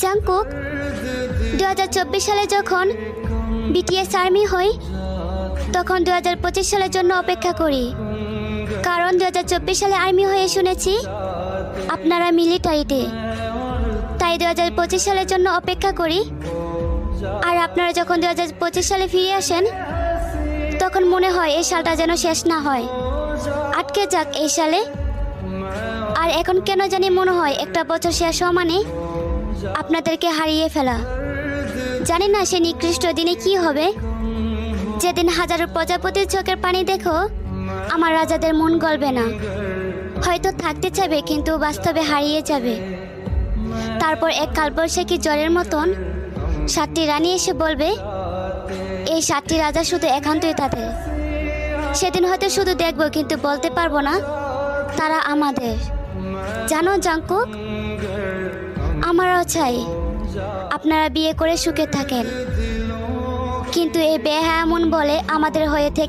Jungkook, 2024 সালে যখন BTS army হই, তখন 2025 সালের জন্য অপেক্ষা করি। কারণ 2024 সালে আর্মি হয়ে শুনেছি আপনারা মিলিটারিতে, তাই 2025 সালের জন্য অপেক্ষা করি। আর আপনারা যখন 2025 সালে ফিরে আসেন, তখন মনে হয় এই সালটা যেন শেষ না হয়, আটকে যাক এই সালে। আর এখন কেন জানি মনে হয় একটা বছর শেষ হওয়া মানে আপনাদেরকে হারিয়ে ফেলা। জানি না সে নিকৃষ্ট দিনে কি হবে, যেদিন হাজারো প্রজাপতির চোখের পানি দেখো আমার রাজাদের মন গলবে না। হয়তো থাকতে চাইবে কিন্তু বাস্তবে হারিয়ে যাবে। তারপর এক কালবৈশাখী জ্বরের মতন 7টি রানী এসে বলবে এই 7টি রাজা শুধু একান্তই তাদের। সেদিন হয়তো শুধু দেখবো কিন্তু বলতে পারবো না তারা আমাদের। জানো জাংকুক, আমারও চাই আপনারা বিয়ে করে সুখে থাকেন, কিন্তু এই বেহায়া মন বলে আমাদের হয়ে থেকে